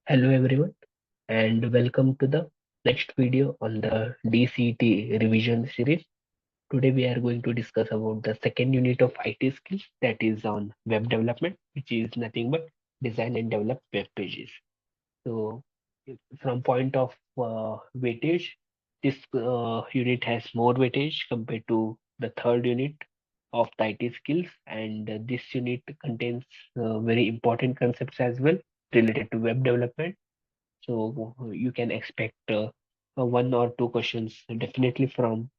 Hello everyone and welcome to the next video on the DCET revision series. Today we are going to discuss about the second unit of IT skills, that is on web development, which is nothing but design and develop web pages. So from point of weightage, this unit has more weightage compared to the third unit of the IT skills, and this unit contains very important concepts as well related to web development. So you can expect one or two questions definitely from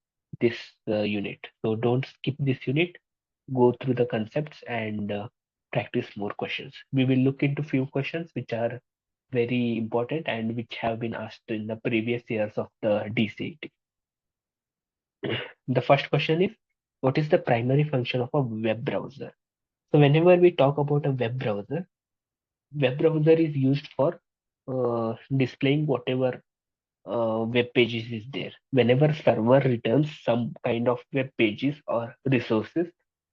this unit. So don't skip this unit. Go through the concepts and practice more questions. We will look into few questions which are very important and which have been asked in the previous years of the DCET. The first question is, what is the primary function of a web browser? So whenever we talk about a web browser is used for displaying whatever web pages is there. Whenever server returns some kind of web pages or resources,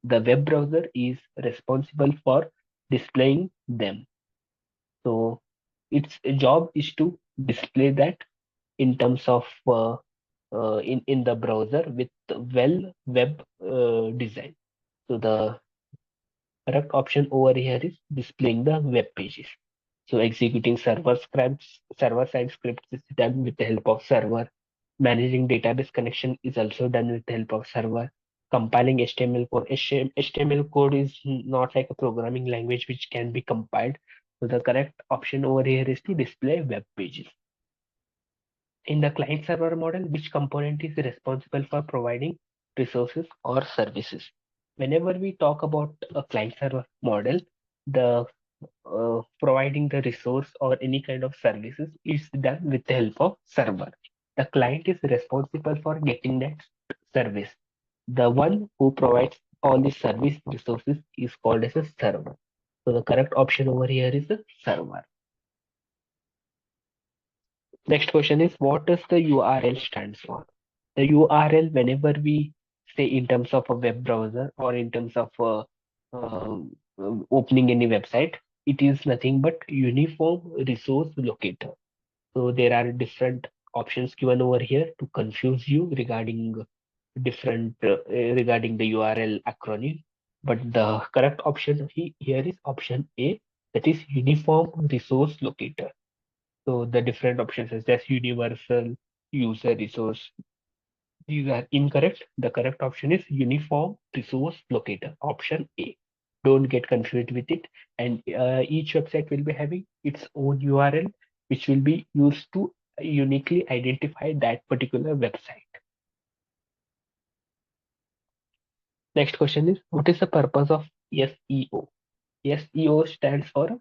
the web browser is responsible for displaying them. So its job is to display that in terms of in the browser with well web design. So the correct option over here is displaying the web pages. So executing server side scripts is done with the help of server. Managing database connection is also done with the help of server. Compiling HTML code. HTML code is not like a programming language which can be compiled. So the correct option over here is to display web pages. In the client server model, which component is responsible for providing resources or services? Whenever we talk about a client server model, the providing the resource or any kind of services is done with the help of server. The client is responsible for getting that service. The one who provides all the service resources is called as a server. So the correct option over here is the server. Next question is, what does the URL stands for? The URL, whenever we say in terms of a web browser or in terms of opening any website, it is nothing but uniform resource locator. So there are different options given over here to confuse you regarding the URL acronym. But the correct option here is option A, that is uniform resource locator. So the different options is just universal user resource. These are incorrect. The correct option is uniform resource locator, option A. Don't get confused with it. And each website will be having its own URL, which will be used to uniquely identify that particular website. Next question is, what is the purpose of SEO? SEO stands for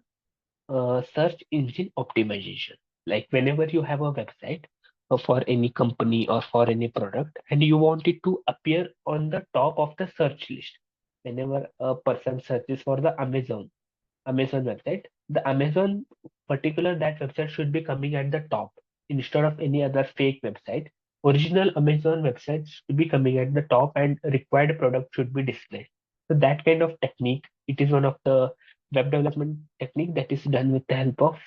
search engine optimization. Like whenever you have a website for any company or for any product and you want it to appear on the top of the search list, whenever a person searches for the Amazon website, the Amazon particular that website should be coming at the top instead of any other fake website. Original Amazon website should be coming at the top and required product should be displayed. So that kind of technique, it is one of the web development technique that is done with the help of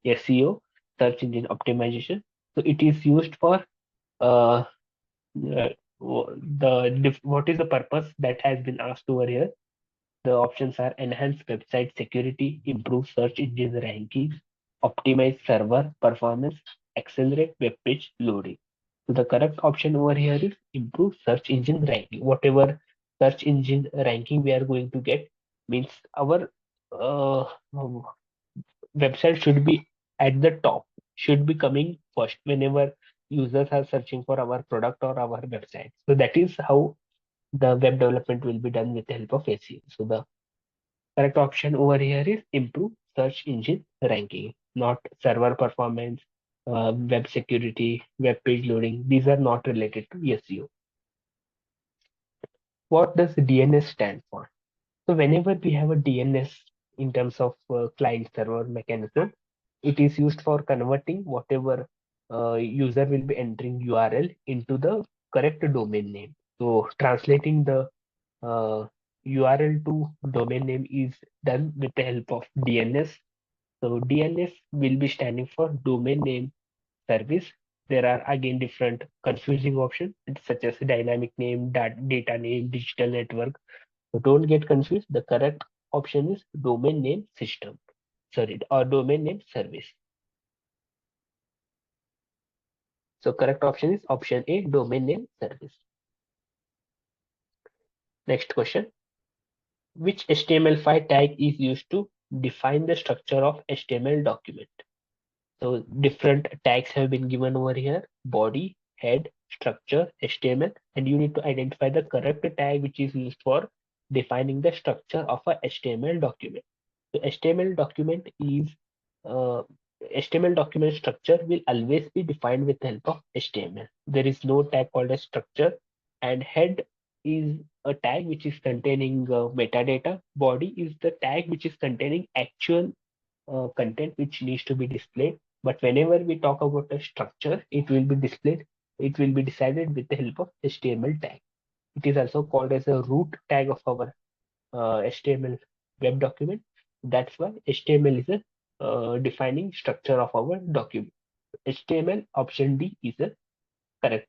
SEO, search engine optimization. So it is used for uh, what is the purpose that has been asked over here. The options are enhance website security, improve search engine rankings, optimize server performance, accelerate web page loading. So the correct option over here is improve search engine ranking. Whatever search engine ranking we are going to get means our uh, website should be at the top, should be coming first whenever users are searching for our product or our website. So that is how the web development will be done with the help of SEO. So the correct option over here is improve search engine ranking, not server performance, web security, web page loading. These are not related to SEO. What does DNS stand for? So whenever we have a DNS in terms of client server mechanism, it is used for converting whatever user will be entering URL into the correct domain name. So translating the URL to domain name is done with the help of DNS. So DNS will be standing for domain name service. There are again different confusing options such as dynamic name, data name, digital network. So don't get confused. The correct option is domain name system. Sorry, or domain name service. So correct option is option A, domain name service. Next question. Which HTML5 tag is used to define the structure of HTML document? So different tags have been given over here: body, head, structure, HTML, and you need to identify the correct tag which is used for defining the structure of a HTML document. So uh, HTML document structure will always be defined with the help of HTML. There is no tag called as structure, and head is a tag which is containing metadata. Body is the tag which is containing actual content which needs to be displayed. But whenever we talk about a structure, it will be displayed, it will be decided with the help of HTML tag. It is also called as a root tag of our HTML web document. That's why HTML is a defining structure of our document. HTML option D is the correct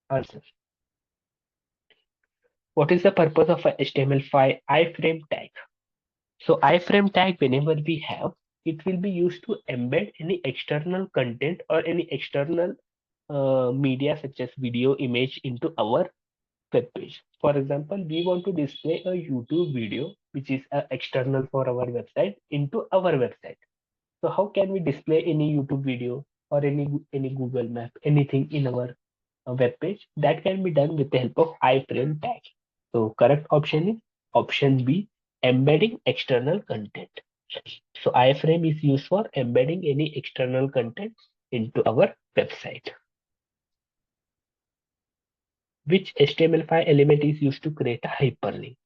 answer. What is the purpose of a HTML5 iframe tag? So iframe tag, whenever we have, it will be used to embed any external content or any external media such as video, image into our web page. For example, we want to display a YouTube video which is external for our website into our website. So how can we display any YouTube video or any Google map, anything in our web page? That can be done with the help of iframe tag. So correct option is option B, embedding external content. So iframe is used for embedding any external content into our website. Which HTML5 element is used to create a hyperlink?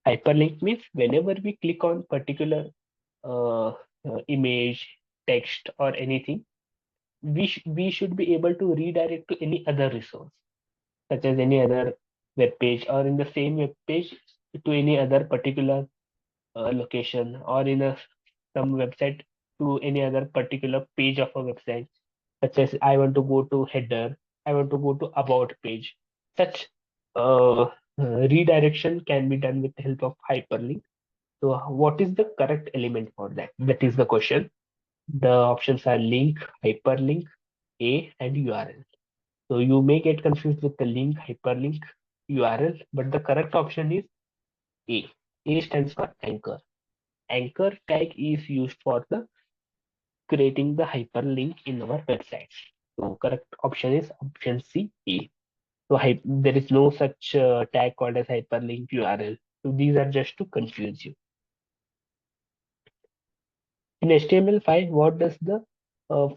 Hyperlink means whenever we click on particular image, text, or anything, we should be able to redirect to any other resource, such as any other web page, or in the same web page to any other particular location, or in some website to any other particular page of a website, such as I want to go to header, I want to go to about page. Such redirection can be done with the help of hyperlink. So what is the correct element for that? That is the question. The options are link, hyperlink, A, and URL. So you may get confused with the link, hyperlink, URL, but the correct option is A. A stands for anchor. Anchor tag is used for the creating the hyperlink in our websites. So correct option is option C, A. So there is no such tag called as hyperlink URL. So these are just to confuse you. In HTML5, what does the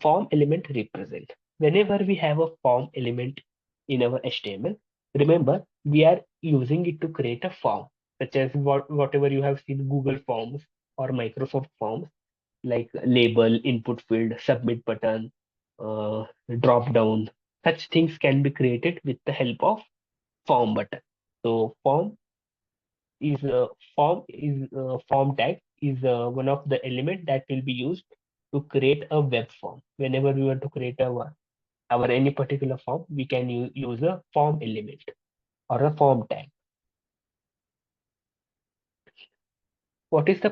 form element represent? Whenever we have a form element in our HTML, remember we are using it to create a form, such as whatever you have seen Google Forms or Microsoft Forms, like label, input field, submit button, drop down. Such things can be created with the help of form button. So form tag is one of the element that will be used to create a web form. Whenever we want to create our any particular form, we can use a form element or a form tag. What is the